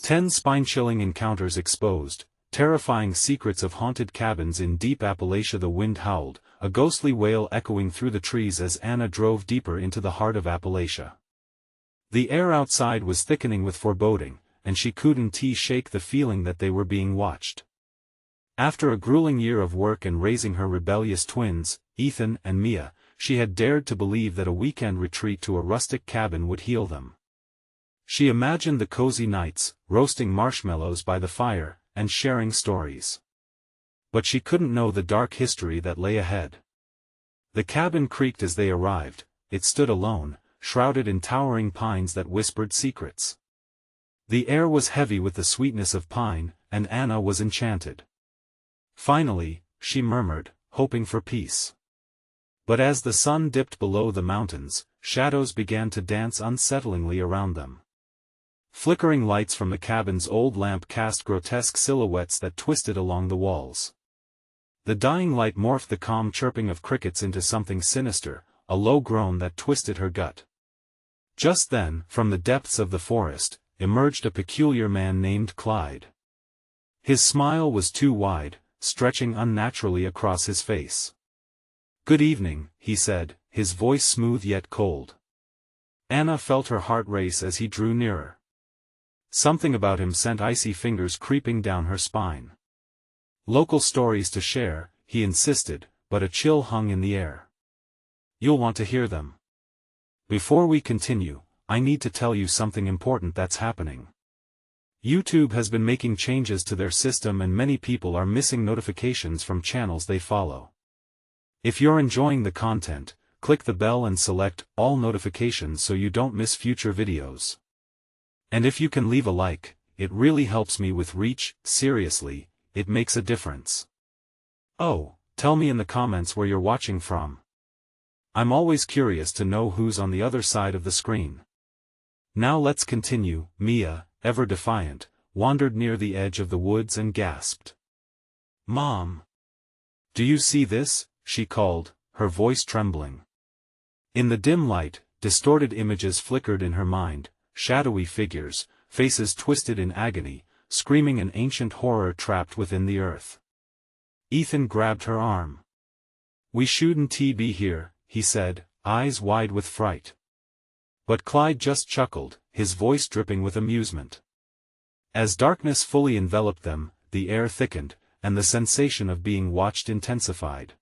10 spine-chilling encounters exposed, terrifying secrets of haunted cabins in deep Appalachia. The wind howled, a ghostly wail echoing through the trees as Anna drove deeper into the heart of Appalachia. The air outside was thickening with foreboding, and she couldn't shake the feeling that they were being watched. After a grueling year of work and raising her rebellious twins, Ethan and Mia, she had dared to believe that a weekend retreat to a rustic cabin would heal them. She imagined the cozy nights, roasting marshmallows by the fire, and sharing stories. But she couldn't know the dark history that lay ahead. The cabin creaked as they arrived. It stood alone, shrouded in towering pines that whispered secrets. The air was heavy with the sweetness of pine, and Anna was enchanted. Finally, she murmured, hoping for peace. But as the sun dipped below the mountains, shadows began to dance unsettlingly around them. Flickering lights from the cabin's old lamp cast grotesque silhouettes that twisted along the walls. The dying light morphed the calm chirping of crickets into something sinister, a low groan that twisted her gut. Just then, from the depths of the forest, emerged a peculiar man named Clyde. His smile was too wide, stretching unnaturally across his face. "Good evening," he said, his voice smooth yet cold. Anna felt her heart race as he drew nearer. Something about him sent icy fingers creeping down her spine. "Local stories to share," he insisted, but a chill hung in the air. "You'll want to hear them. Before we continue, I need to tell you something important that's happening. YouTube has been making changes to their system and many people are missing notifications from channels they follow. If you're enjoying the content, click the bell and select all notifications so you don't miss future videos. And if you can leave a like, it really helps me with reach. Seriously, it makes a difference. Oh, tell me in the comments where you're watching from. I'm always curious to know who's on the other side of the screen. Now let's continue. Mia, ever defiant, wandered near the edge of the woods and gasped. "Mom! Do you see this?" she called, her voice trembling. In the dim light, distorted images flickered in her mind. Shadowy figures, faces twisted in agony, screaming an ancient horror trapped within the earth. Ethan grabbed her arm. "We shouldn't be here," he said, eyes wide with fright. But Clyde just chuckled, his voice dripping with amusement. As darkness fully enveloped them, the air thickened, and the sensation of being watched intensified.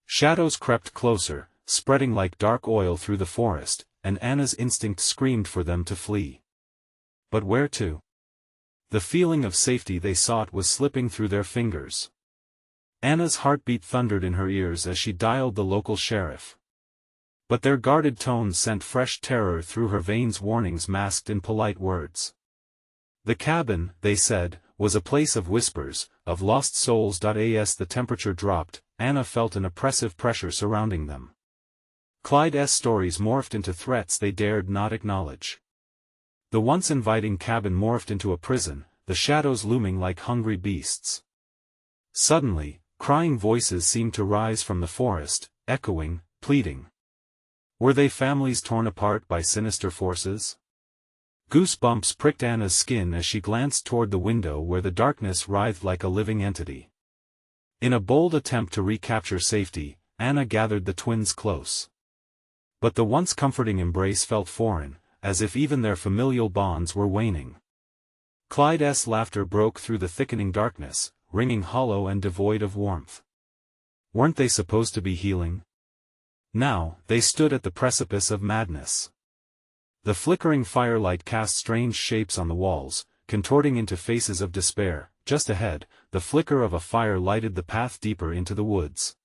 Shadows crept closer, spreading like dark oil through the forest, and Anna's instinct screamed for them to flee. But where to? The feeling of safety they sought was slipping through their fingers. Anna's heartbeat thundered in her ears as she dialed the local sheriff. But their guarded tones sent fresh terror through her veins, warnings masked in polite words. The cabin, they said, was a place of whispers, of lost souls. As the temperature dropped, Anna felt an oppressive pressure surrounding them. Clyde's stories morphed into threats they dared not acknowledge. The once inviting cabin morphed into a prison, the shadows looming like hungry beasts. Suddenly, crying voices seemed to rise from the forest, echoing, pleading. Were they families torn apart by sinister forces? Goosebumps pricked Anna's skin as she glanced toward the window where the darkness writhed like a living entity. In a bold attempt to recapture safety, Anna gathered the twins close. But the once comforting embrace felt foreign, as if even their familial bonds were waning. Clyde's laughter broke through the thickening darkness, ringing hollow and devoid of warmth. Weren't they supposed to be healing? Now, they stood at the precipice of madness. The flickering firelight cast strange shapes on the walls, contorting into faces of despair. Just ahead, the flicker of a fire lighted the path deeper into the woods.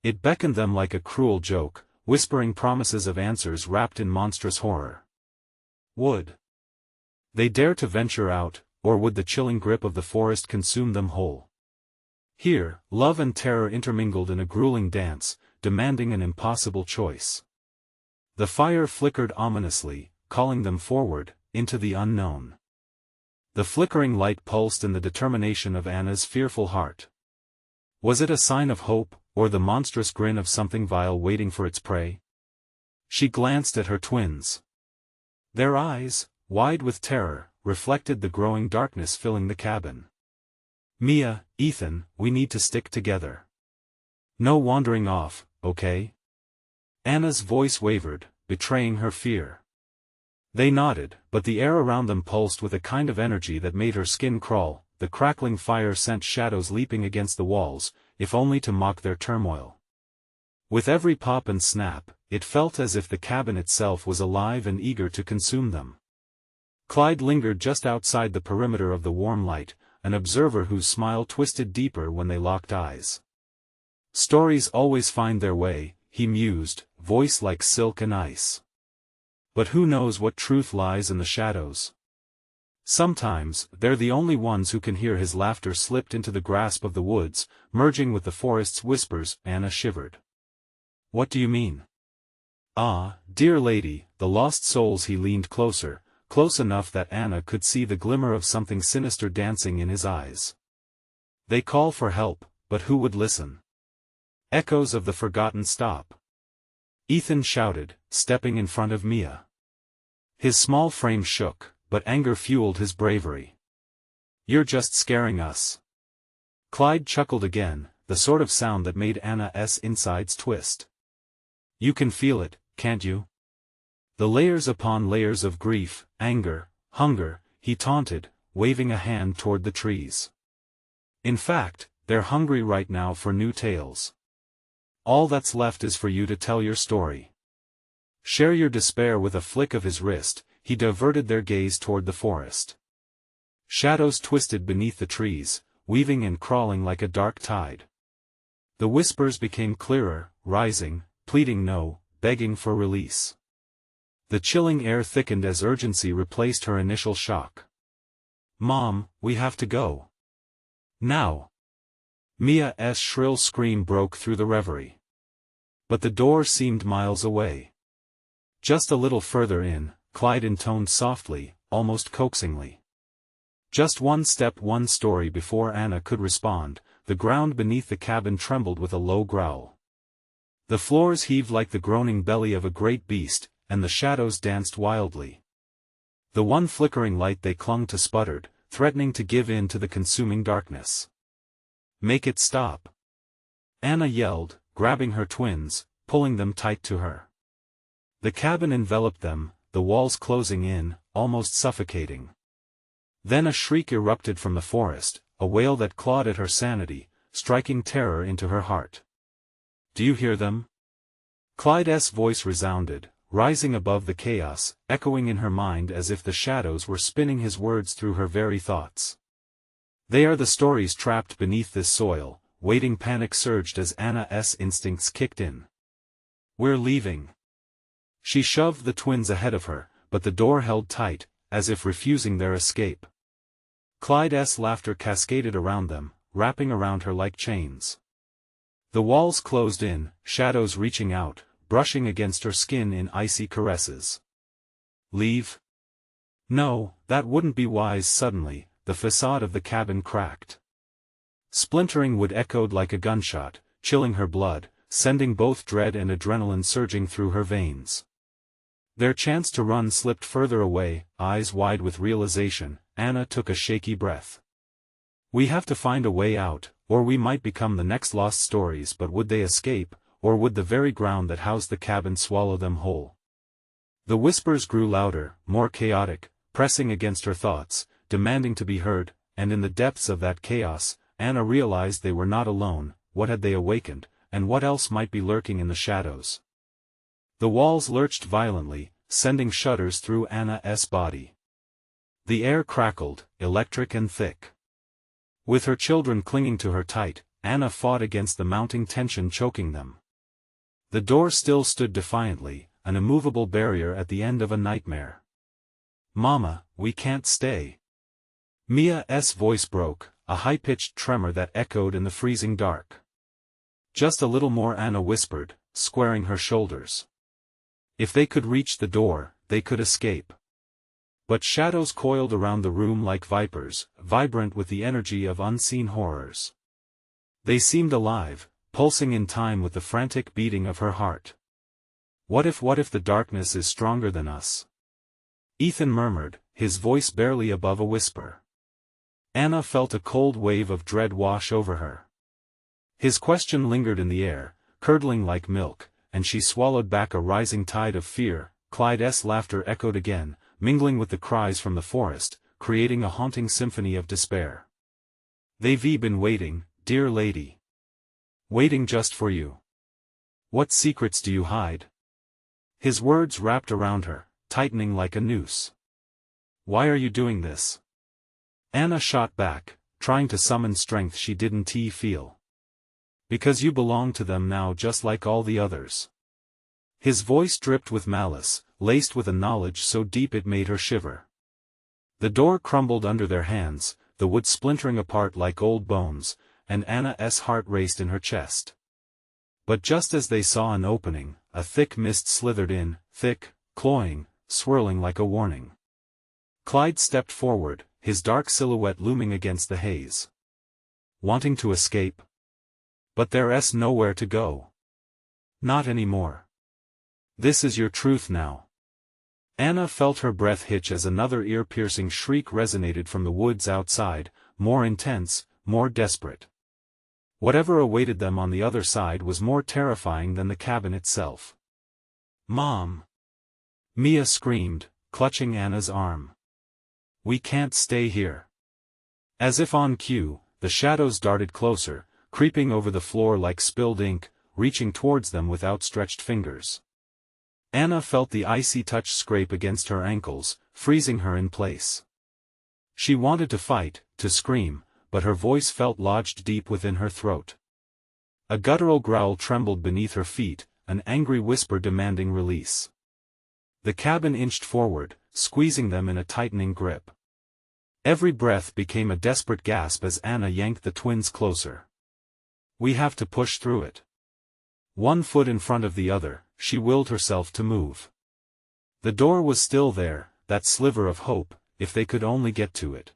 It beckoned them like a cruel joke, whispering promises of answers wrapped in monstrous horror. Would they dare to venture out, or would the chilling grip of the forest consume them whole? Here, love and terror intermingled in a grueling dance, demanding an impossible choice. The fire flickered ominously, calling them forward, into the unknown. The flickering light pulsed in the determination of Anna's fearful heart. Was it a sign of hope, or the monstrous grin of something vile waiting for its prey? She glanced at her twins. Their eyes, wide with terror, reflected the growing darkness filling the cabin. Mia, Ethan, we need to stick together. No wandering off, okay? Anna's voice wavered, betraying her fear. They nodded, but the air around them pulsed with a kind of energy that made her skin crawl. The crackling fire sent shadows leaping against the walls, if only to mock their turmoil. With every pop and snap, it felt as if the cabin itself was alive and eager to consume them. Clyde lingered just outside the perimeter of the warm light, an observer whose smile twisted deeper when they locked eyes. Stories always find their way, he mused, voice like silk and ice. But who knows what truth lies in the shadows? Sometimes, they're the only ones who can hear. His laughter slipped into the grasp of the woods, merging with the forest's whispers. Anna shivered. What do you mean? Ah, dear lady, the lost souls. He leaned closer, close enough that Anna could see the glimmer of something sinister dancing in his eyes. They call for help, but who would listen? Echoes of the forgotten stop. Ethan shouted, stepping in front of Mia. His small frame shook, but anger fueled his bravery. You're just scaring us. Clyde chuckled again, the sort of sound that made Anna's insides twist. You can feel it, can't you? The layers upon layers of grief, anger, hunger, he taunted, waving a hand toward the trees. In fact, they're hungry right now for new tales. All that's left is for you to tell your story. Share your despair. With a flick of his wrist, he diverted their gaze toward the forest. Shadows twisted beneath the trees, weaving and crawling like a dark tide. The whispers became clearer, rising, pleading no, begging for release. The chilling air thickened as urgency replaced her initial shock. Mom, we have to go. Now. Mia's shrill scream broke through the reverie. But the door seemed miles away. Just a little further in, Clyde intoned softly, almost coaxingly. Just one step, one story. Before Anna could respond, the ground beneath the cabin trembled with a low growl. The floors heaved like the groaning belly of a great beast, and the shadows danced wildly. The one flickering light they clung to sputtered, threatening to give in to the consuming darkness. Make it stop. Anna yelled, grabbing her twins, pulling them tight to her. The cabin enveloped them, the walls closing in, almost suffocating. Then a shriek erupted from the forest, a wail that clawed at her sanity, striking terror into her heart. Do you hear them? Clyde's voice resounded, rising above the chaos, echoing in her mind as if the shadows were spinning his words through her very thoughts. They are the stories trapped beneath this soil. Waiting. Panic surged as Anna's instincts kicked in. We're leaving. She shoved the twins ahead of her, but the door held tight, as if refusing their escape. Clyde's laughter cascaded around them, wrapping around her like chains. The walls closed in, shadows reaching out, brushing against her skin in icy caresses. Leave? No, that wouldn't be wise. Suddenly, the facade of the cabin cracked. Splintering wood echoed like a gunshot, chilling her blood, sending both dread and adrenaline surging through her veins. Their chance to run slipped further away. Eyes wide with realization, Anna took a shaky breath. We have to find a way out, or we might become the next lost stories. But would they escape, or would the very ground that housed the cabin swallow them whole? The whispers grew louder, more chaotic, pressing against her thoughts, demanding to be heard, and in the depths of that chaos, Anna realized they were not alone. What had they awakened, and what else might be lurking in the shadows? The walls lurched violently, sending shudders through Anna's body. The air crackled, electric and thick. With her children clinging to her tight, Anna fought against the mounting tension choking them. The door still stood defiantly, an immovable barrier at the end of a nightmare. Mama, we can't stay. Mia's voice broke, a high-pitched tremor that echoed in the freezing dark. Just a little more, Anna whispered, squaring her shoulders. If they could reach the door, they could escape. But shadows coiled around the room like vipers, vibrant with the energy of unseen horrors. They seemed alive, pulsing in time with the frantic beating of her heart. What if the darkness is stronger than us? Ethan murmured, his voice barely above a whisper. Anna felt a cold wave of dread wash over her. His question lingered in the air, curdling like milk, and she swallowed back a rising tide of fear. Clyde's laughter echoed again, mingling with the cries from the forest, creating a haunting symphony of despair. "They've been waiting, dear lady. Waiting just for you. What secrets do you hide?" His words wrapped around her, tightening like a noose. "Why are you doing this?" Anna shot back, trying to summon strength she didn't feel. "Because you belong to them now, just like all the others." His voice dripped with malice, laced with a knowledge so deep it made her shiver. The door crumbled under their hands, the wood splintering apart like old bones, and Anna's heart raced in her chest. But just as they saw an opening, a thick mist slithered in, thick, cloying, swirling like a warning. Clyde stepped forward, his dark silhouette looming against the haze. "Wanting to escape? But there's nowhere to go. Not anymore. This is your truth now." Anna felt her breath hitch as another ear-piercing shriek resonated from the woods outside, more intense, more desperate. Whatever awaited them on the other side was more terrifying than the cabin itself. "Mom!" Mia screamed, clutching Anna's arm. "We can't stay here." As if on cue, the shadows darted closer, creeping over the floor like spilled ink, reaching towards them with outstretched fingers. Anna felt the icy touch scrape against her ankles, freezing her in place. She wanted to fight, to scream, but her voice felt lodged deep within her throat. A guttural growl trembled beneath her feet, an angry whisper demanding release. The cabin inched forward, squeezing them in a tightening grip. Every breath became a desperate gasp as Anna yanked the twins closer. "We have to push through it." One foot in front of the other, she willed herself to move. The door was still there, that sliver of hope, if they could only get to it.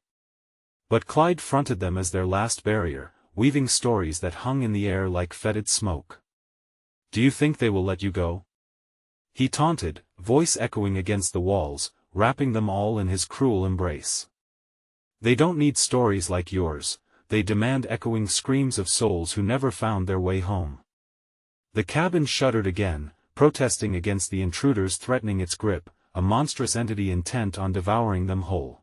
But Clyde fronted them as their last barrier, weaving stories that hung in the air like fetid smoke. "Do you think they will let you go?" he taunted, voice echoing against the walls, wrapping them all in his cruel embrace. "They don't need stories like yours, they demand echoing screams of souls who never found their way home." The cabin shuddered again, protesting against the intruders threatening its grip, a monstrous entity intent on devouring them whole.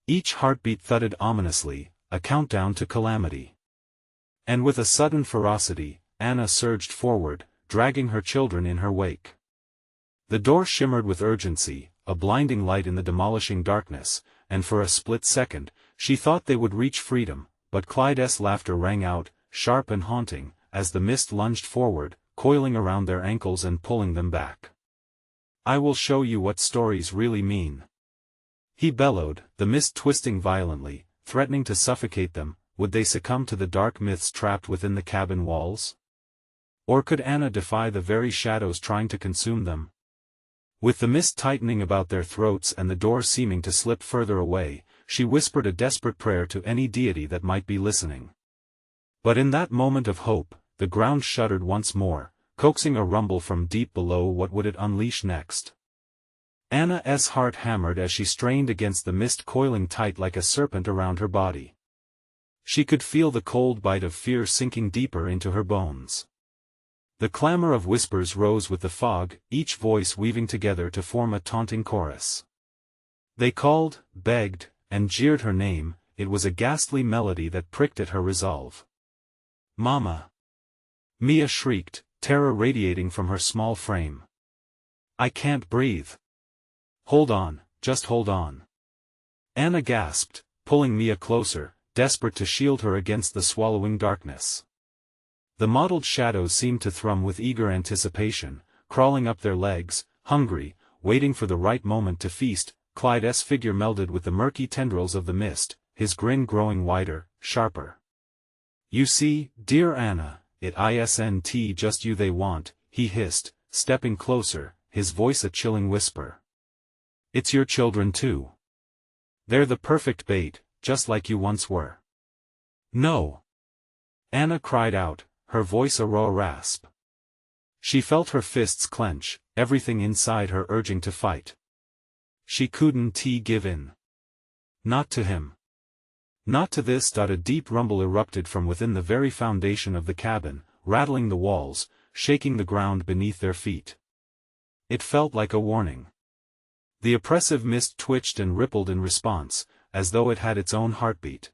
Each heartbeat thudded ominously, a countdown to calamity. And with a sudden ferocity, Anna surged forward, dragging her children in her wake. The door shimmered with urgency, a blinding light in the demolishing darkness, and for a split second, she thought they would reach freedom, but Clyde's laughter rang out, sharp and haunting, as the mist lunged forward, coiling around their ankles and pulling them back. "I will show you what stories really mean," he bellowed, the mist twisting violently, threatening to suffocate them. Would they succumb to the dark myths trapped within the cabin walls? Or could Anna defy the very shadows trying to consume them? With the mist tightening about their throats and the door seeming to slip further away, she whispered a desperate prayer to any deity that might be listening. But in that moment of hope, the ground shuddered once more, coaxing a rumble from deep below. What would it unleash next? Anna's heart hammered as she strained against the mist coiling tight like a serpent around her body. She could feel the cold bite of fear sinking deeper into her bones. The clamor of whispers rose with the fog, each voice weaving together to form a taunting chorus. They called, begged, and jeered her name. It was a ghastly melody that pricked at her resolve. "Mama!" Mia shrieked, terror radiating from her small frame. "I can't breathe." "Hold on, just hold on." Anna gasped, pulling Mia closer, desperate to shield her against the swallowing darkness. The mottled shadows seemed to thrum with eager anticipation, crawling up their legs, hungry, waiting for the right moment to feast. Clyde's figure melded with the murky tendrils of the mist, his grin growing wider, sharper. "You see, dear Anna, it isn't just you they want," he hissed, stepping closer, his voice a chilling whisper. "It's your children too. They're the perfect bait, just like you once were." "No!" Anna cried out, her voice a raw rasp. She felt her fists clench, everything inside her urging to fight. She couldn't give in. Not to him. Not to this. A deep rumble erupted from within the very foundation of the cabin, rattling the walls, shaking the ground beneath their feet. It felt like a warning. The oppressive mist twitched and rippled in response, as though it had its own heartbeat.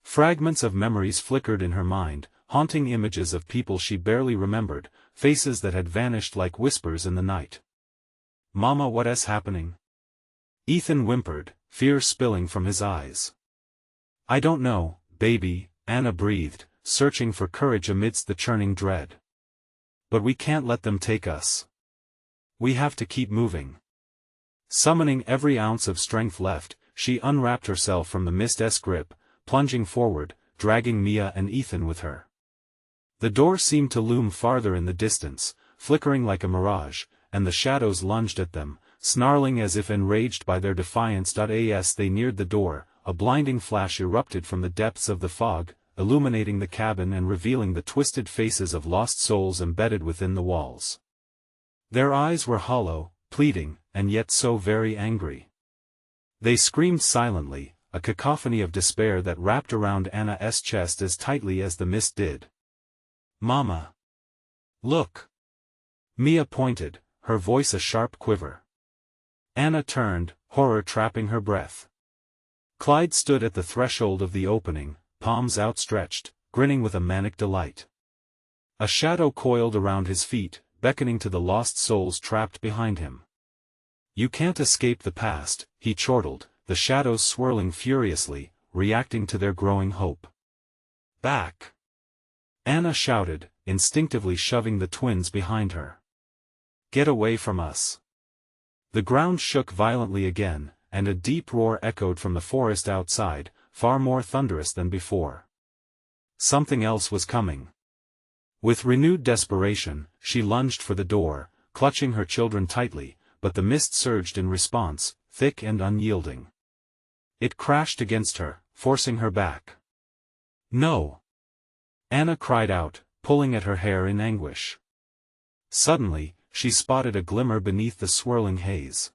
Fragments of memories flickered in her mind, haunting images of people she barely remembered, faces that had vanished like whispers in the night. "Mama, what's happening?" Ethan whimpered, fear spilling from his eyes. "I don't know, baby," Anna breathed, searching for courage amidst the churning dread. "But we can't let them take us. We have to keep moving." Summoning every ounce of strength left, she unwrapped herself from the mist's grip, plunging forward, dragging Mia and Ethan with her. The door seemed to loom farther in the distance, flickering like a mirage, and the shadows lunged at them, snarling as if enraged by their defiance. As they neared the door, a blinding flash erupted from the depths of the fog, illuminating the cabin and revealing the twisted faces of lost souls embedded within the walls. Their eyes were hollow, pleading, and yet so very angry. They screamed silently, a cacophony of despair that wrapped around Anna's chest as tightly as the mist did. "Mama! Look!" Mia pointed, her voice a sharp quiver. Anna turned, horror trapping her breath. Clyde stood at the threshold of the opening, palms outstretched, grinning with a manic delight. A shadow coiled around his feet, beckoning to the lost souls trapped behind him. "You can't escape the past," he chortled, the shadows swirling furiously, reacting to their growing hope. "Back!" Anna shouted, instinctively shoving the twins behind her. "Get away from us!" The ground shook violently again, and a deep roar echoed from the forest outside, far more thunderous than before. Something else was coming. With renewed desperation, she lunged for the door, clutching her children tightly, but the mist surged in response, thick and unyielding. It crashed against her, forcing her back. "No!" Anna cried out, pulling at her hair in anguish. Suddenly, she spotted a glimmer beneath the swirling haze.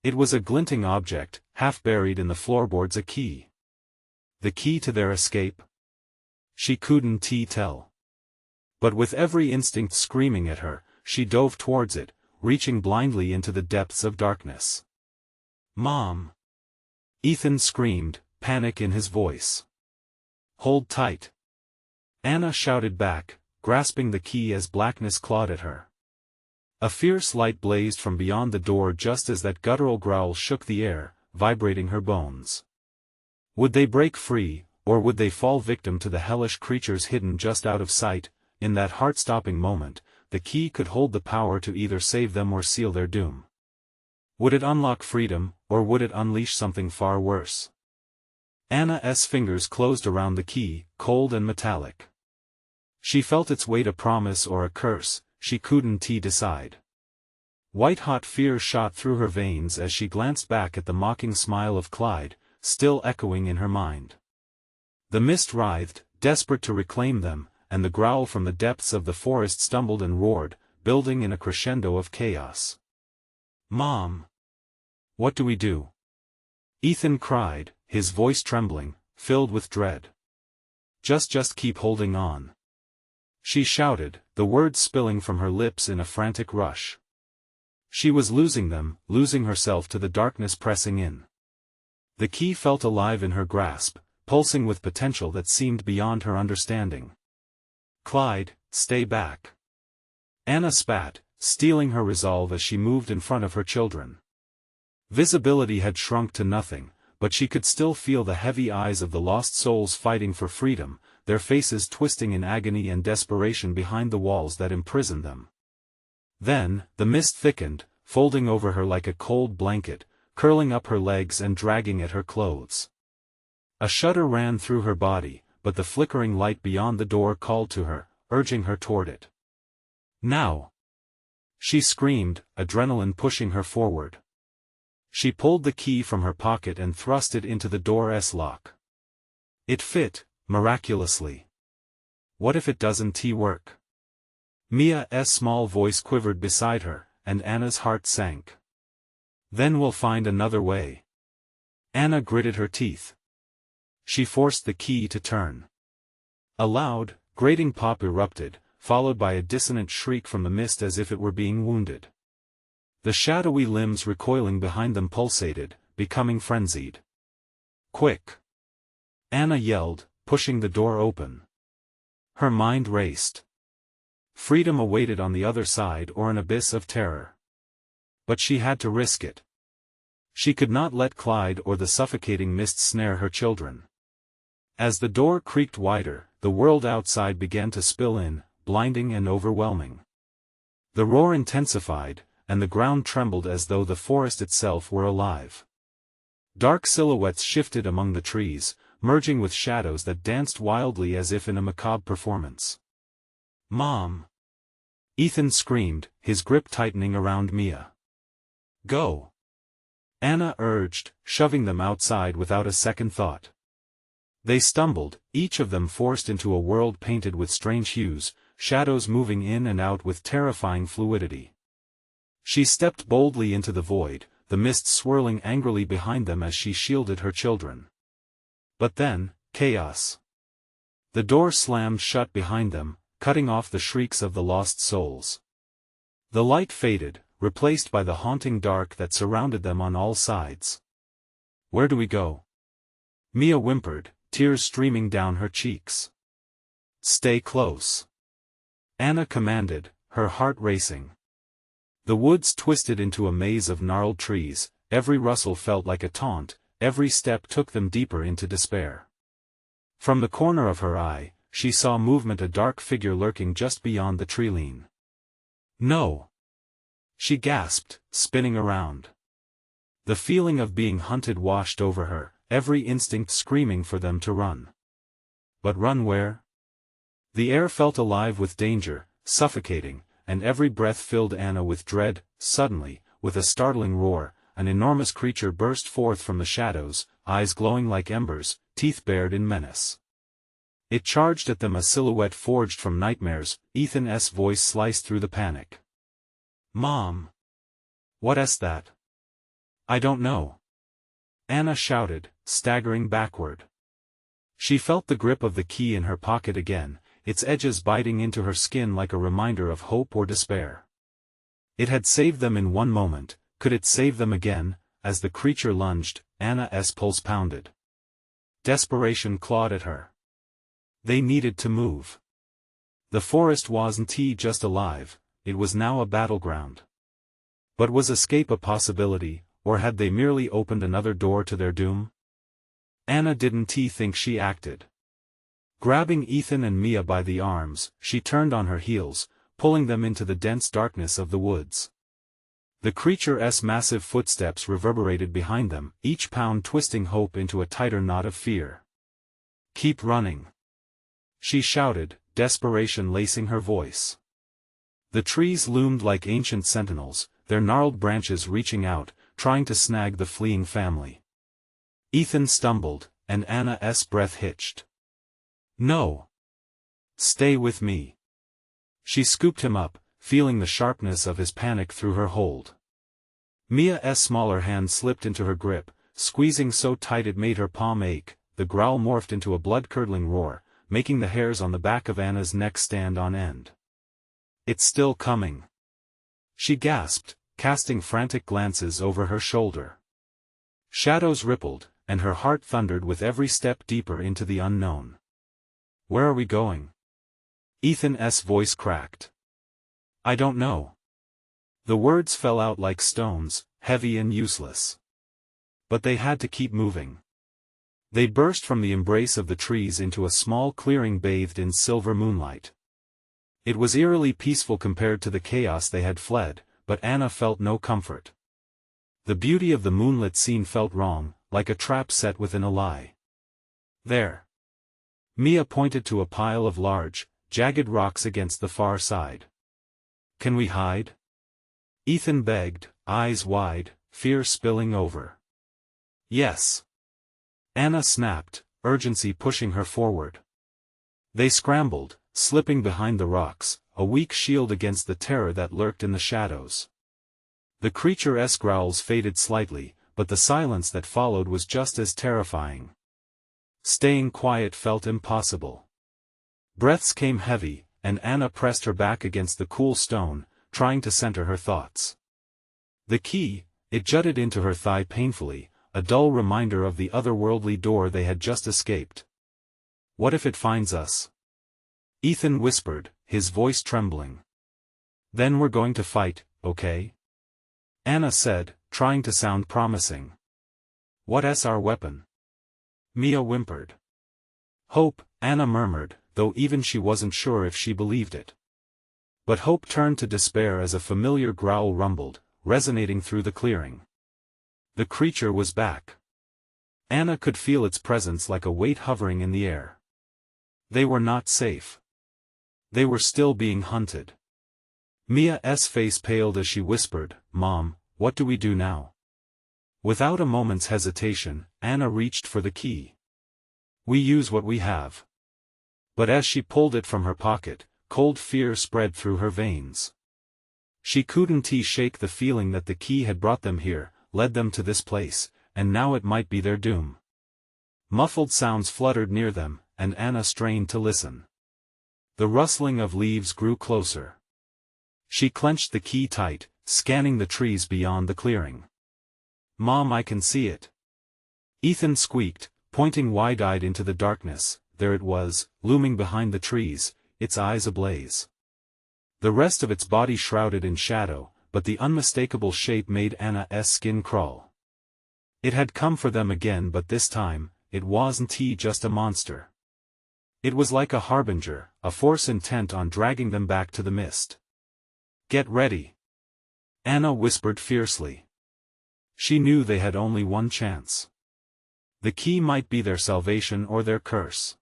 It was a glinting object, half buried in the floorboards. A key. The key to their escape? She couldn't tell. But with every instinct screaming at her, she dove towards it, reaching blindly into the depths of darkness. "Mom!" Ethan screamed, panic in his voice. "Hold tight!" Anna shouted back, grasping the key as blackness clawed at her. A fierce light blazed from beyond the door just as that guttural growl shook the air, vibrating her bones. Would they break free, or would they fall victim to the hellish creatures hidden just out of sight? In that heart-stopping moment, the key could hold the power to either save them or seal their doom. Would it unlock freedom, or would it unleash something far worse? Anna's fingers closed around the key, cold and metallic. She felt its weight, a promise or a curse, she couldn't decide. White-hot fear shot through her veins as she glanced back at the mocking smile of Clyde, still echoing in her mind. The mist writhed, desperate to reclaim them, and the growl from the depths of the forest stumbled and roared, building in a crescendo of chaos. "Mom! What do we do?" Ethan cried, his voice trembling, filled with dread. Just keep holding on," she shouted, the words spilling from her lips in a frantic rush. She was losing them, losing herself to the darkness pressing in. The key felt alive in her grasp, pulsing with potential that seemed beyond her understanding. "Clyde, stay back." Anna spat, steeling her resolve as she moved in front of her children. Visibility had shrunk to nothing, but she could still feel the heavy eyes of the lost souls fighting for freedom, their faces twisting in agony and desperation behind the walls that imprisoned them. Then, the mist thickened, folding over her like a cold blanket, curling up her legs and dragging at her clothes. A shudder ran through her body, but the flickering light beyond the door called to her, urging her toward it. "Now!" she screamed, adrenaline pushing her forward. She pulled the key from her pocket and thrust it into the door's lock. It fit, miraculously. What if it doesn't work? Mia's small voice quivered beside her, and Anna's heart sank. Then we'll find another way. Anna gritted her teeth. She forced the key to turn. A loud, grating pop erupted, followed by a dissonant shriek from the mist as if it were being wounded. The shadowy limbs recoiling behind them pulsated, becoming frenzied. "Quick!" Anna yelled, pushing the door open. Her mind raced. Freedom awaited on the other side or an abyss of terror. But she had to risk it. She could not let Clyde or the suffocating mist snare her children. As the door creaked wider, the world outside began to spill in, blinding and overwhelming. The roar intensified, and the ground trembled as though the forest itself were alive. Dark silhouettes shifted among the trees, merging with shadows that danced wildly as if in a macabre performance. "Mom!" Ethan screamed, his grip tightening around Mia. "Go!" Anna urged, shoving them outside without a second thought. They stumbled, each of them forced into a world painted with strange hues, shadows moving in and out with terrifying fluidity. She stepped boldly into the void, the mist swirling angrily behind them as she shielded her children. But then, chaos. The door slammed shut behind them, cutting off the shrieks of the lost souls. The light faded, replaced by the haunting dark that surrounded them on all sides. "Where do we go?" Mia whimpered, tears streaming down her cheeks. "Stay close," Anna commanded, her heart racing. The woods twisted into a maze of gnarled trees, every rustle felt like a taunt, every step took them deeper into despair. From the corner of her eye, she saw movement, a dark figure lurking just beyond the tree-line. "No!" she gasped, spinning around. The feeling of being hunted washed over her, every instinct screaming for them to run. But run where? The air felt alive with danger, suffocating, and every breath filled Anna with dread. Suddenly, with a startling roar, an enormous creature burst forth from the shadows, eyes glowing like embers, teeth bared in menace. It charged at them, a silhouette forged from nightmares. Ethan's voice sliced through the panic. "Mom! What's that?" "I don't know," Anna shouted, staggering backward. She felt the grip of the key in her pocket again, its edges biting into her skin like a reminder of hope or despair. It had saved them in one moment, could it save them again? As the creature lunged, Anna's pulse pounded. Desperation clawed at her. They needed to move. The forest wasn't just alive, it was now a battleground. But was escape a possibility, or had they merely opened another door to their doom? Anna didn't think she acted. Grabbing Ethan and Mia by the arms, she turned on her heels, pulling them into the dense darkness of the woods. The creature's massive footsteps reverberated behind them, each pound twisting hope into a tighter knot of fear. "Keep running!" she shouted, desperation lacing her voice. The trees loomed like ancient sentinels, their gnarled branches reaching out, trying to snag the fleeing family. Ethan stumbled, and Anna's breath hitched. "No! Stay with me!" She scooped him up, feeling the sharpness of his panic through her hold. Mia's smaller hand slipped into her grip, squeezing so tight it made her palm ache. The growl morphed into a blood-curdling roar, making the hairs on the back of Anna's neck stand on end. "It's still coming!" she gasped, casting frantic glances over her shoulder. Shadows rippled, and her heart thundered with every step deeper into the unknown. "Where are we going?" Ethan's voice cracked. "I don't know." The words fell out like stones, heavy and useless. But they had to keep moving. They burst from the embrace of the trees into a small clearing bathed in silver moonlight. It was eerily peaceful compared to the chaos they had fled, but Anna felt no comfort. The beauty of the moonlit scene felt wrong, like a trap set within a lie. "There." Mia pointed to a pile of large, jagged rocks against the far side. "Can we hide?" Ethan begged, eyes wide, fear spilling over. "Yes." Anna snapped, urgency pushing her forward. They scrambled, slipping behind the rocks, a weak shield against the terror that lurked in the shadows. The creature's growls faded slightly, but the silence that followed was just as terrifying. Staying quiet felt impossible. Breaths came heavy, and Anna pressed her back against the cool stone, trying to center her thoughts. The key, it jutted into her thigh painfully, a dull reminder of the otherworldly door they had just escaped. What if it finds us? Ethan whispered, his voice trembling. Then we're going to fight, okay? Anna said, trying to sound promising. What's our weapon? Mia whimpered. Hope, Anna murmured, though even she wasn't sure if she believed it. But hope turned to despair as a familiar growl rumbled, resonating through the clearing. The creature was back. Anna could feel its presence like a weight hovering in the air. They were not safe. They were still being hunted. Mia's face paled as she whispered, "Mom, what do we do now?" Without a moment's hesitation, Anna reached for the key. "We use what we have." But as she pulled it from her pocket, cold fear spread through her veins. She couldn't shake the feeling that the key had brought them here, led them to this place, and now it might be their doom. Muffled sounds fluttered near them, and Anna strained to listen. The rustling of leaves grew closer. She clenched the key tight, scanning the trees beyond the clearing. "Mom, I can see it." Ethan squeaked, pointing wide-eyed into the darkness. There it was, looming behind the trees, its eyes ablaze. The rest of its body shrouded in shadow, but the unmistakable shape made Anna's skin crawl. It had come for them again, but this time, it wasn't just a monster. It was like a harbinger, a force intent on dragging them back to the mist. "Get ready," Anna whispered fiercely. She knew they had only one chance. The key might be their salvation or their curse.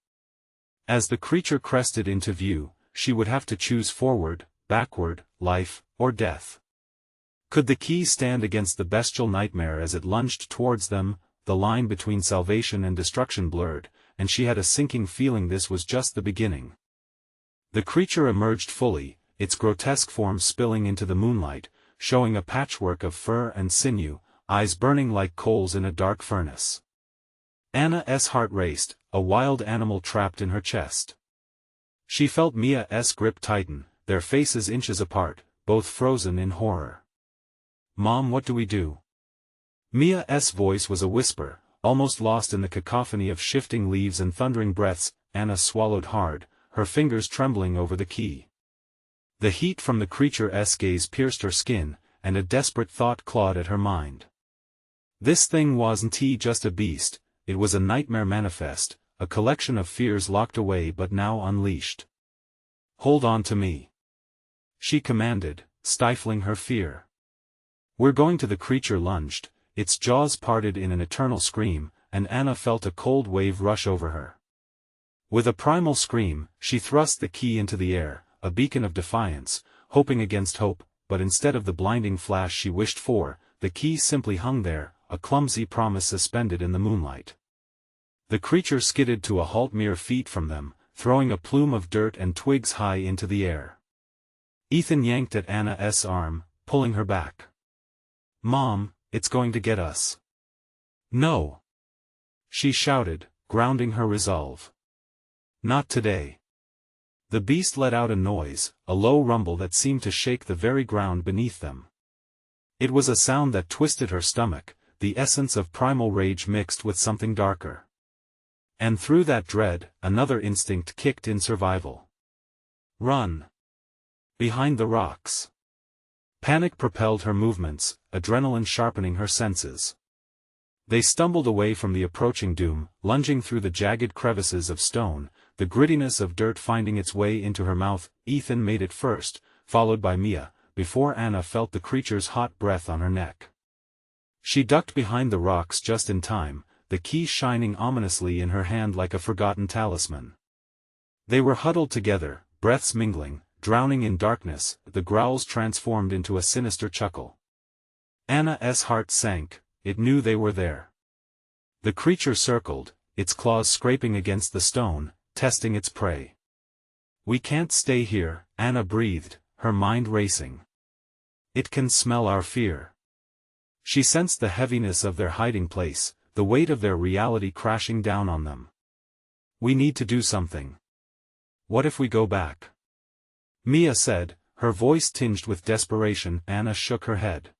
As the creature crested into view, she would have to choose forward, backward, life, or death. Could the key stand against the bestial nightmare as it lunged towards them? The line between salvation and destruction blurred, and she had a sinking feeling this was just the beginning. The creature emerged fully, its grotesque form spilling into the moonlight, showing a patchwork of fur and sinew, eyes burning like coals in a dark furnace. Anna's heart raced, a wild animal trapped in her chest. She felt Mia's grip tighten, their faces inches apart, both frozen in horror. "Mom, what do we do?" Mia's voice was a whisper, almost lost in the cacophony of shifting leaves and thundering breaths. Anna swallowed hard, her fingers trembling over the key. The heat from the creature's gaze pierced her skin, and a desperate thought clawed at her mind. This thing wasn't just a beast, it was a nightmare manifest, a collection of fears locked away but now unleashed. "Hold on to me," she commanded, stifling her fear. "We're going to." The creature lunged, its jaws parted in an eternal scream, and Anna felt a cold wave rush over her. With a primal scream, she thrust the key into the air, a beacon of defiance, hoping against hope, but instead of the blinding flash she wished for, the key simply hung there, a clumsy promise suspended in the moonlight. The creature skidded to a halt mere feet from them, throwing a plume of dirt and twigs high into the air. Ethan yanked at Anna's arm, pulling her back. "Mom, it's going to get us." "No!" she shouted, grounding her resolve. "Not today." The beast let out a noise, a low rumble that seemed to shake the very ground beneath them. It was a sound that twisted her stomach, the essence of primal rage mixed with something darker. And through that dread, another instinct kicked in: survival. Run! Behind the rocks. Panic propelled her movements, adrenaline sharpening her senses. They stumbled away from the approaching doom, lunging through the jagged crevices of stone, the grittiness of dirt finding its way into her mouth. Ethan made it first, followed by Mia, before Anna felt the creature's hot breath on her neck. She ducked behind the rocks just in time, the key shining ominously in her hand like a forgotten talisman. They were huddled together, breaths mingling, drowning in darkness. The growls transformed into a sinister chuckle. Anna's heart sank, it knew they were there. The creature circled, its claws scraping against the stone, testing its prey. "We can't stay here," Anna breathed, her mind racing. It can smell our fear. She sensed the heaviness of their hiding place, the weight of their reality crashing down on them. We need to do something. What if we go back? Mia said, her voice tinged with desperation. Anna shook her head.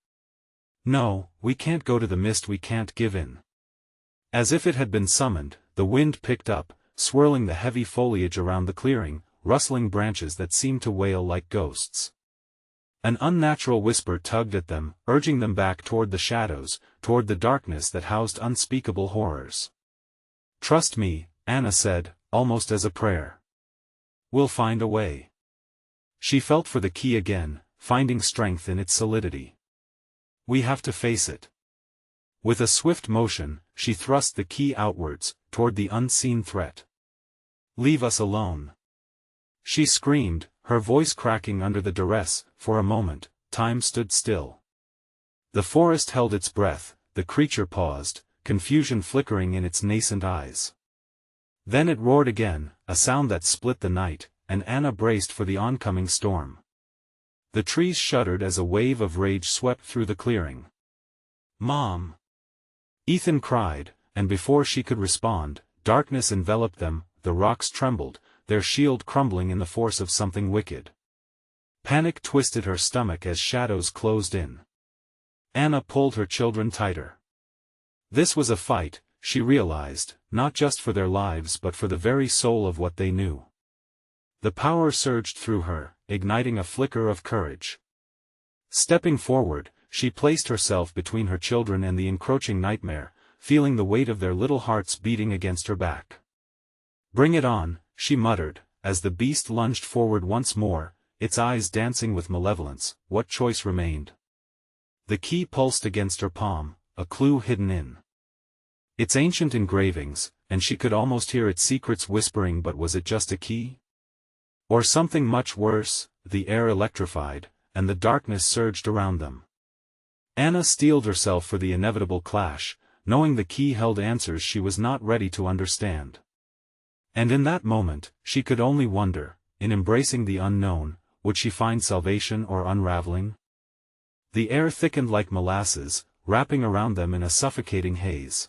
No, we can't go to the mist, we can't give in. As if it had been summoned, the wind picked up, swirling the heavy foliage around the clearing, rustling branches that seemed to wail like ghosts. An unnatural whisper tugged at them, urging them back toward the shadows, toward the darkness that housed unspeakable horrors. Trust me, Anna said, almost as a prayer. We'll find a way. She felt for the key again, finding strength in its solidity. We have to face it. With a swift motion, she thrust the key outwards, toward the unseen threat. Leave us alone. She screamed, her voice cracking under the duress. For a moment, time stood still. The forest held its breath, the creature paused, confusion flickering in its nascent eyes. Then it roared again, a sound that split the night, and Anna braced for the oncoming storm. The trees shuddered as a wave of rage swept through the clearing. Mom! Ethan cried, and before she could respond, darkness enveloped them, the rocks trembled, their shield crumbling in the force of something wicked. Panic twisted her stomach as shadows closed in. Anna pulled her children tighter. This was a fight, she realized, not just for their lives but for the very soul of what they knew. The power surged through her, igniting a flicker of courage. Stepping forward, she placed herself between her children and the encroaching nightmare, feeling the weight of their little hearts beating against her back. Bring it on, she muttered, as the beast lunged forward once more, its eyes dancing with malevolence. What choice remained? The key pulsed against her palm, a clue hidden in its ancient engravings, and she could almost hear its secrets whispering. But was it just a key? Or something much worse? The air electrified, and the darkness surged around them. Anna steeled herself for the inevitable clash, knowing the key held answers she was not ready to understand. And in that moment, she could only wonder, in embracing the unknown, would she find salvation or unraveling? The air thickened like molasses, wrapping around them in a suffocating haze.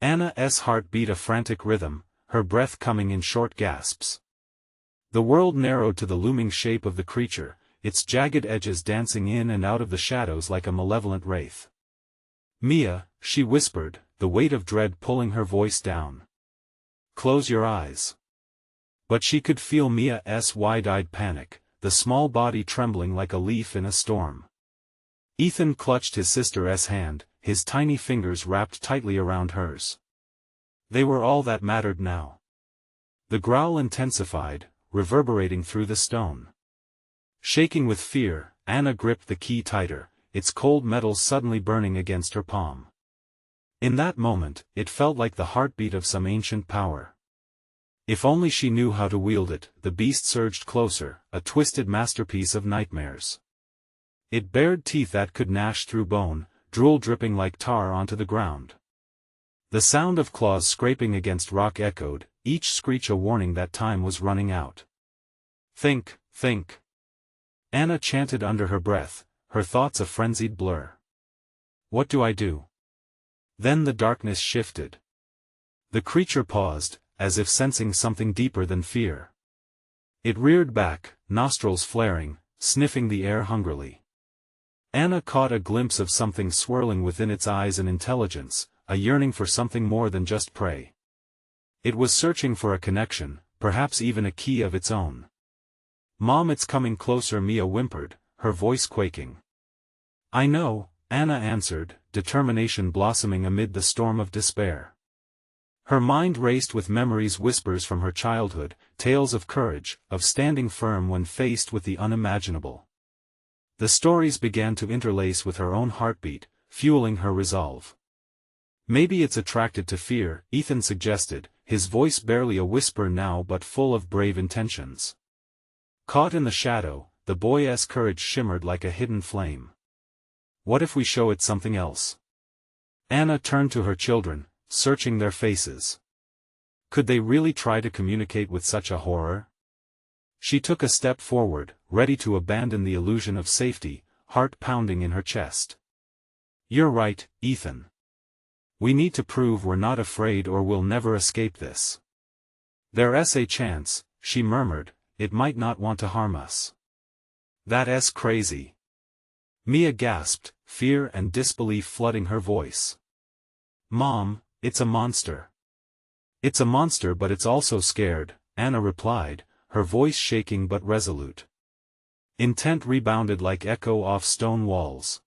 Anna's heart beat a frantic rhythm, her breath coming in short gasps. The world narrowed to the looming shape of the creature, its jagged edges dancing in and out of the shadows like a malevolent wraith. Mia, she whispered, the weight of dread pulling her voice down. Close your eyes. But she could feel Mia's wide-eyed panic, the small body trembling like a leaf in a storm. Ethan clutched his sister's hand, his tiny fingers wrapped tightly around hers. They were all that mattered now. The growl intensified, reverberating through the stone. Shaking with fear, Anna gripped the key tighter, its cold metal suddenly burning against her palm. In that moment, it felt like the heartbeat of some ancient power. If only she knew how to wield it. The beast surged closer, a twisted masterpiece of nightmares. It bared teeth that could gnash through bone, drool dripping like tar onto the ground. The sound of claws scraping against rock echoed, each screech a warning that time was running out. Think, think. Anna chanted under her breath, her thoughts a frenzied blur. What do I do? Then the darkness shifted. The creature paused, as if sensing something deeper than fear. It reared back, nostrils flaring, sniffing the air hungrily. Anna caught a glimpse of something swirling within its eyes, an intelligence, a yearning for something more than just prey. It was searching for a connection, perhaps even a key of its own. Mom, it's coming closer, Mia whimpered, her voice quaking. I know, Anna answered, determination blossoming amid the storm of despair. Her mind raced with memories, whispers from her childhood, tales of courage, of standing firm when faced with the unimaginable. The stories began to interlace with her own heartbeat, fueling her resolve. Maybe it's attracted to fear, Ethan suggested, his voice barely a whisper now but full of brave intentions. Caught in the shadow, the boy's courage shimmered like a hidden flame. What if we show it something else? Anna turned to her children, searching their faces. Could they really try to communicate with such a horror? She took a step forward, ready to abandon the illusion of safety, heart pounding in her chest. "You're right, Ethan. We need to prove we're not afraid or we'll never escape this." "There's a chance," she murmured, "it might not want to harm us." "That's crazy." Mia gasped, fear and disbelief flooding her voice. "Mom, it's a monster." "It's a monster but it's also scared," Anna replied, her voice shaking but resolute. Intent rebounded like echo off stone walls.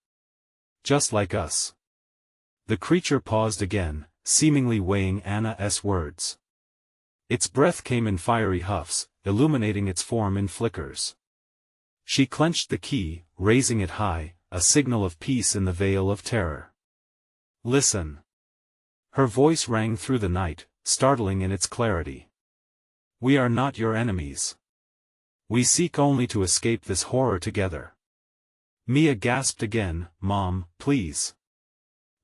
"Just like us." The creature paused again, seemingly weighing Anna's words. Its breath came in fiery huffs, illuminating its form in flickers. She clenched the key, raising it high, a signal of peace in the veil of terror. "Listen." Her voice rang through the night, startling in its clarity. "We are not your enemies. We seek only to escape this horror together." Mia gasped again, "Mom, please."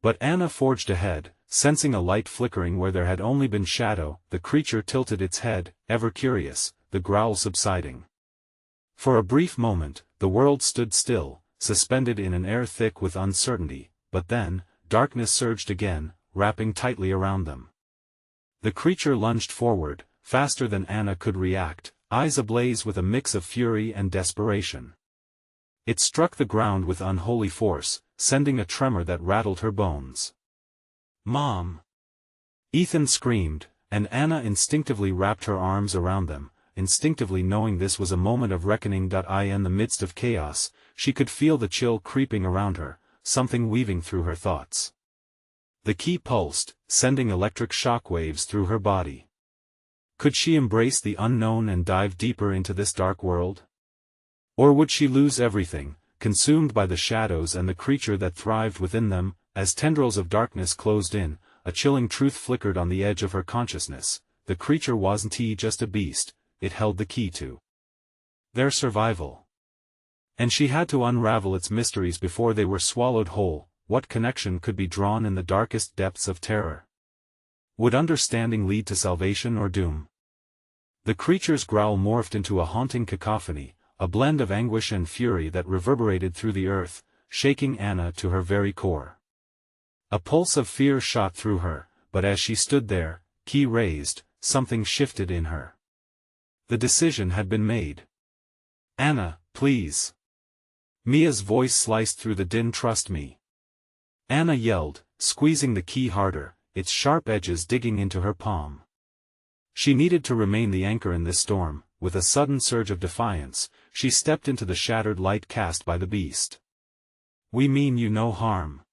But Anna forged ahead, sensing a light flickering where there had only been shadow. The creature tilted its head, ever curious, the growl subsiding. For a brief moment, the world stood still, suspended in an air thick with uncertainty, but then, darkness surged again, wrapping tightly around them. The creature lunged forward, faster than Anna could react, eyes ablaze with a mix of fury and desperation. It struck the ground with unholy force, sending a tremor that rattled her bones. "Mom!" Ethan screamed, and Anna instinctively wrapped her arms around them, instinctively knowing this was a moment of reckoning. In the midst of chaos, she could feel the chill creeping around her, something weaving through her thoughts. The key pulsed, sending electric shock waves through her body. Could she embrace the unknown and dive deeper into this dark world? Or would she lose everything, consumed by the shadows and the creature that thrived within them? As tendrils of darkness closed in, a chilling truth flickered on the edge of her consciousness. The creature wasn't just a beast, it held the key to their survival. And she had to unravel its mysteries before they were swallowed whole. What connection could be drawn in the darkest depths of terror? Would understanding lead to salvation or doom? The creature's growl morphed into a haunting cacophony, a blend of anguish and fury that reverberated through the earth, shaking Anna to her very core. A pulse of fear shot through her, but as she stood there, key raised, something shifted in her. The decision had been made. "Anna, please." Mia's voice sliced through the din. "Trust me." Anna yelled, squeezing the key harder, its sharp edges digging into her palm. She needed to remain the anchor in this storm. With a sudden surge of defiance, she stepped into the shattered light cast by the beast. "We mean you no harm."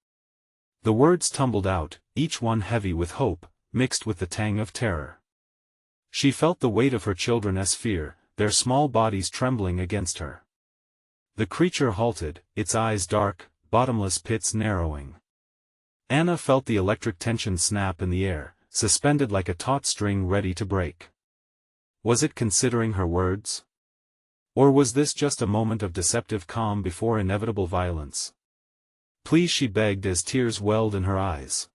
The words tumbled out, each one heavy with hope, mixed with the tang of terror. She felt the weight of her children's fear, their small bodies trembling against her. The creature halted, its eyes dark, bottomless pits narrowing. Anna felt the electric tension snap in the air, suspended like a taut string ready to break. Was it considering her words? Or was this just a moment of deceptive calm before inevitable violence? "Please," she begged as tears welled in her eyes.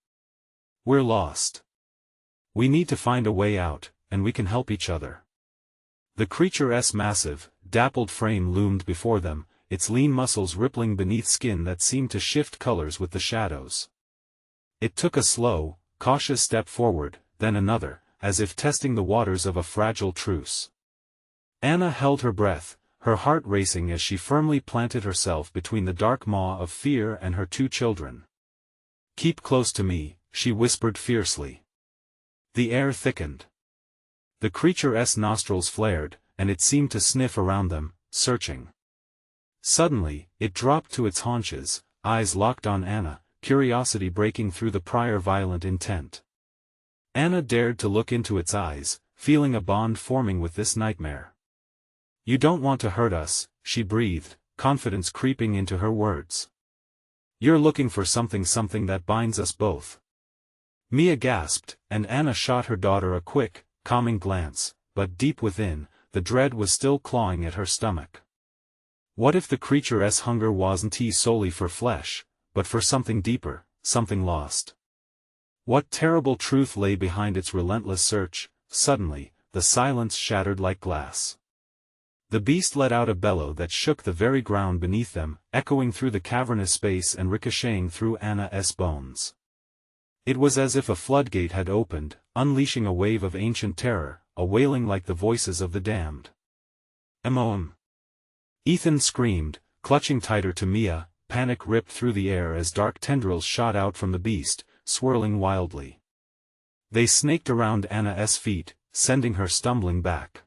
"We're lost. We need to find a way out, and we can help each other." The creature's massive, dappled frame loomed before them, its lean muscles rippling beneath skin that seemed to shift colors with the shadows. It took a slow, cautious step forward, then another, as if testing the waters of a fragile truce. Anna held her breath, her heart racing as she firmly planted herself between the dark maw of fear and her two children. "Keep close to me," she whispered fiercely. The air thickened. The creature's nostrils flared, and it seemed to sniff around them, searching. Suddenly, it dropped to its haunches, eyes locked on Anna, curiosity breaking through the prior violent intent. Anna dared to look into its eyes, feeling a bond forming with this nightmare. "You don't want to hurt us," she breathed, confidence creeping into her words. "You're looking for something that binds us both." Mia gasped, and Anna shot her daughter a quick, calming glance, but deep within, the dread was still clawing at her stomach. What if the creature's hunger wasn't solely for flesh, but for something deeper, something lost? What terrible truth lay behind its relentless search? Suddenly, the silence shattered like glass. The beast let out a bellow that shook the very ground beneath them, echoing through the cavernous space and ricocheting through Anna's bones. It was as if a floodgate had opened, unleashing a wave of ancient terror, a wailing like the voices of the damned. "Emoem!" Ethan screamed, clutching tighter to Mia. Panic ripped through the air as dark tendrils shot out from the beast, swirling wildly. They snaked around Anna's feet, sending her stumbling back.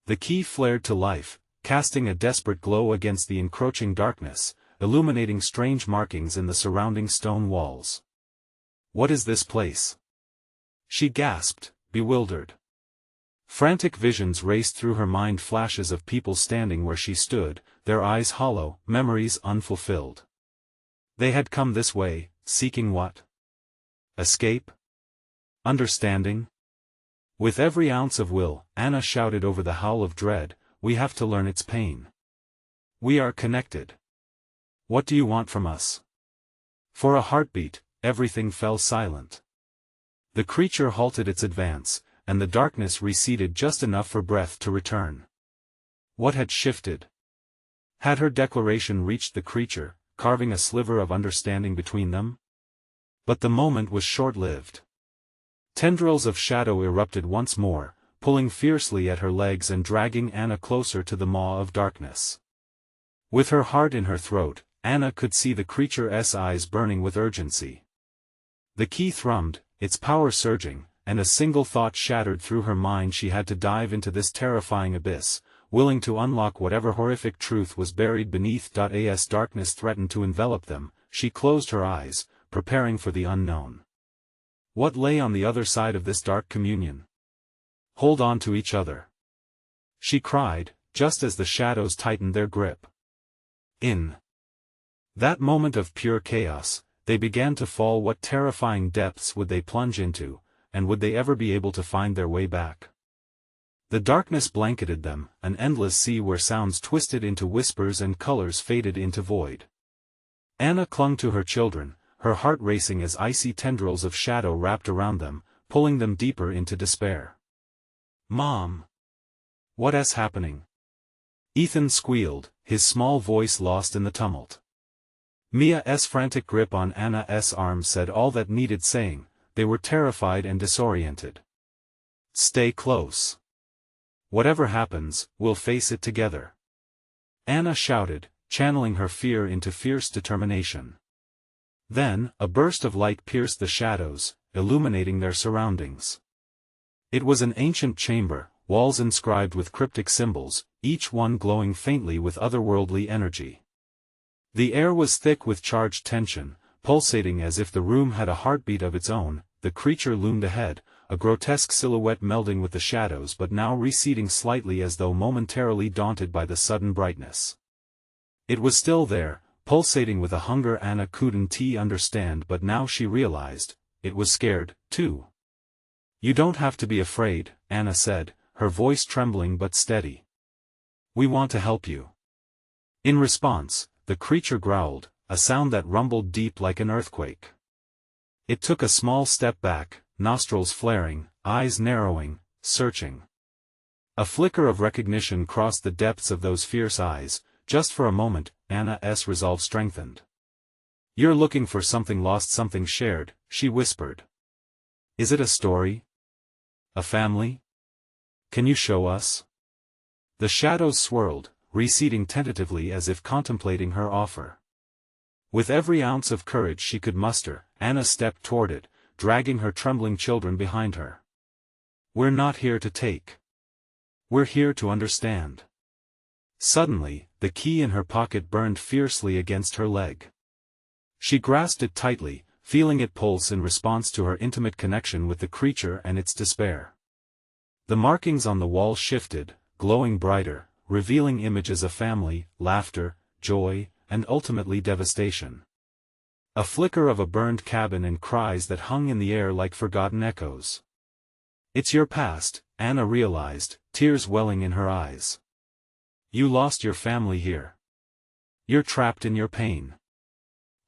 The key flared to life, casting a desperate glow against the encroaching darkness, illuminating strange markings in the surrounding stone walls. "What is this place?" she gasped, bewildered. Frantic visions raced through her mind, flashes of people standing where she stood, their eyes hollow, memories unfulfilled. They had come this way, seeking what? Escape? Understanding? With every ounce of will, Anna shouted over the howl of dread, "We have to learn its pain. We are connected. What do you want from us?" For a heartbeat, everything fell silent. The creature halted its advance, and the darkness receded just enough for breath to return. What had shifted? Had her declaration reached the creature, carving a sliver of understanding between them? But the moment was short-lived. Tendrils of shadow erupted once more, pulling fiercely at her legs and dragging Anna closer to the maw of darkness. With her heart in her throat, Anna could see the creature's eyes burning with urgency. The key thrummed, its power surging, and a single thought shattered through her mind: she had to dive into this terrifying abyss, willing to unlock whatever horrific truth was buried beneath. As darkness threatened to envelop them, she closed her eyes, preparing for the unknown. What lay on the other side of this dark communion? "Hold on to each other," she cried, just as the shadows tightened their grip. In that moment of pure chaos, they began to fall. What terrifying depths would they plunge into, and would they ever be able to find their way back? The darkness blanketed them, an endless sea where sounds twisted into whispers and colors faded into void. Anna clung to her children, her heart racing as icy tendrils of shadow wrapped around them, pulling them deeper into despair. "Mom! What's happening?" Ethan squealed, his small voice lost in the tumult. Mia's frantic grip on Anna's arm said all that needed saying. They were terrified and disoriented. "Stay close. Whatever happens, we'll face it together," Anna shouted, channeling her fear into fierce determination. Then, a burst of light pierced the shadows, illuminating their surroundings. It was an ancient chamber, walls inscribed with cryptic symbols, each one glowing faintly with otherworldly energy. The air was thick with charged tension, pulsating as if the room had a heartbeat of its own. The creature loomed ahead, a grotesque silhouette melding with the shadows but now receding slightly as though momentarily daunted by the sudden brightness. It was still there, pulsating with a hunger Anna couldn't understand, but now she realized, it was scared, too. "You don't have to be afraid," Anna said, her voice trembling but steady. "We want to help you." In response, the creature growled, a sound that rumbled deep like an earthquake. It took a small step back, nostrils flaring, eyes narrowing, searching. A flicker of recognition crossed the depths of those fierce eyes. Just for a moment, Anna's resolve strengthened. "You're looking for something lost, something shared," she whispered. "Is it a story? A family? Can you show us?" The shadows swirled, receding tentatively as if contemplating her offer. With every ounce of courage she could muster, Anna stepped toward it, dragging her trembling children behind her. "We're not here to take. We're here to understand." Suddenly, the key in her pocket burned fiercely against her leg. She grasped it tightly, feeling it pulse in response to her intimate connection with the creature and its despair. The markings on the wall shifted, glowing brighter, revealing images of family, laughter, joy, and ultimately devastation. A flicker of a burned cabin and cries that hung in the air like forgotten echoes. "It's your past," Anna realized, tears welling in her eyes. "You lost your family here. You're trapped in your pain."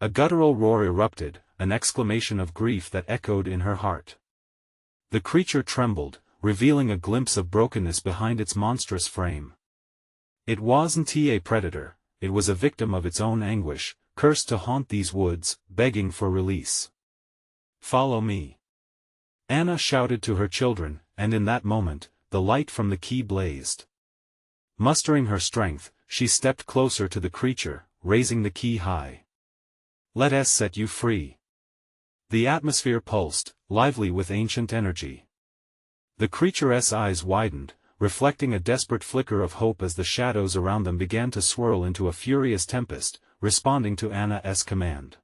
A guttural roar erupted, an exclamation of grief that echoed in her heart. The creature trembled, revealing a glimpse of brokenness behind its monstrous frame. It wasn't a predator, it was a victim of its own anguish, cursed to haunt these woods, begging for release. "Follow me," Anna shouted to her children, and in that moment, the light from the key blazed. Mustering her strength, she stepped closer to the creature, raising the key high. "Let us set you free." The atmosphere pulsed, lively with ancient energy. The creature's eyes widened, reflecting a desperate flicker of hope as the shadows around them began to swirl into a furious tempest, responding to Anna's command.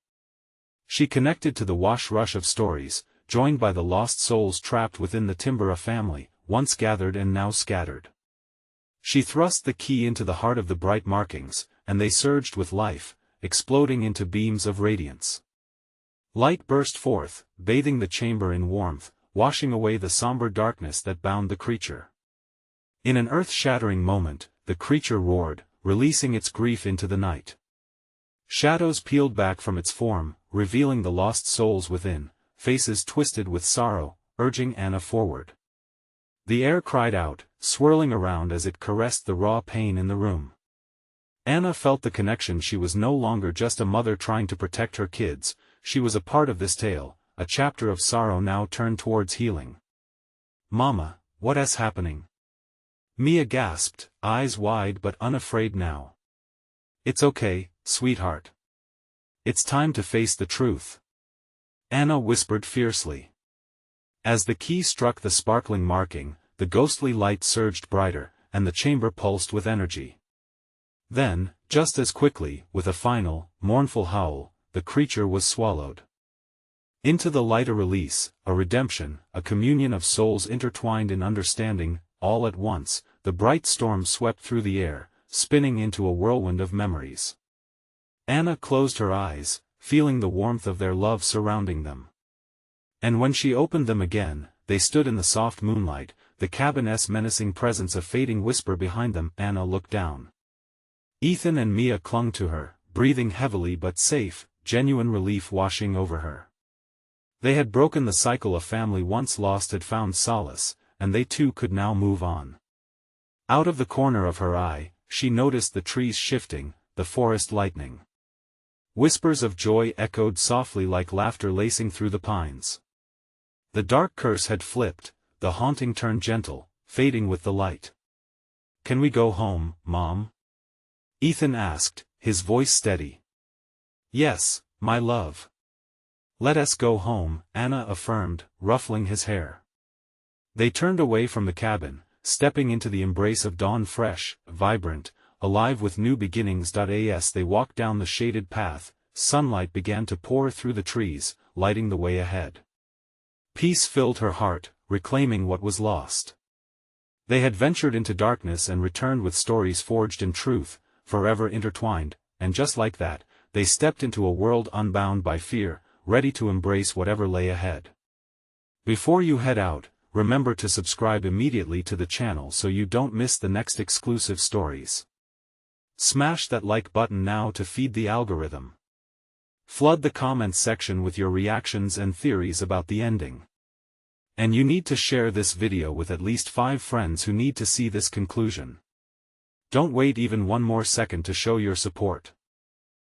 She connected to the wash-rush of stories, joined by the lost souls trapped within the timber of family, once gathered and now scattered. She thrust the key into the heart of the bright markings, and they surged with life, exploding into beams of radiance. Light burst forth, bathing the chamber in warmth, washing away the somber darkness that bound the creature. In an earth-shattering moment, the creature roared, releasing its grief into the night. Shadows peeled back from its form, revealing the lost souls within, faces twisted with sorrow, urging Anna forward. The air cried out, swirling around as it caressed the raw pain in the room. Anna felt the connection. She was no longer just a mother trying to protect her kids, she was a part of this tale, a chapter of sorrow now turned towards healing. "Mama, what's happening?" Mia gasped, eyes wide but unafraid now. "It's okay, sweetheart. It's time to face the truth," Anna whispered fiercely. As the key struck the sparkling marking, the ghostly light surged brighter, and the chamber pulsed with energy. Then, just as quickly, with a final, mournful howl, the creature was swallowed. Into the light a release, a redemption, a communion of souls intertwined in understanding. All at once, the bright storm swept through the air, spinning into a whirlwind of memories. Anna closed her eyes, feeling the warmth of their love surrounding them. And when she opened them again, they stood in the soft moonlight, the cabin's menacing presence a fading whisper behind them. Anna looked down. Ethan and Mia clung to her, breathing heavily but safe, genuine relief washing over her. They had broken the cycle. A family once lost had found solace, and they too could now move on. Out of the corner of her eye, she noticed the trees shifting, the forest lightening. Whispers of joy echoed softly like laughter lacing through the pines. The dark curse had flipped, the haunting turned gentle, fading with the light. "Can we go home, Mom?" Ethan asked, his voice steady. "Yes, my love. Let us go home," Anna affirmed, ruffling his hair. They turned away from the cabin, stepping into the embrace of dawn, fresh, vibrant, alive with new beginnings. As they walked down the shaded path, sunlight began to pour through the trees, lighting the way ahead. Peace filled her heart, reclaiming what was lost. They had ventured into darkness and returned with stories forged in truth, forever intertwined, and just like that, they stepped into a world unbound by fear, ready to embrace whatever lay ahead. Before you head out, remember to subscribe immediately to the channel so you don't miss the next exclusive stories. Smash that like button now to feed the algorithm. Flood the comments section with your reactions and theories about the ending. And you need to share this video with at least 5 friends who need to see this conclusion. Don't wait even one more second to show your support.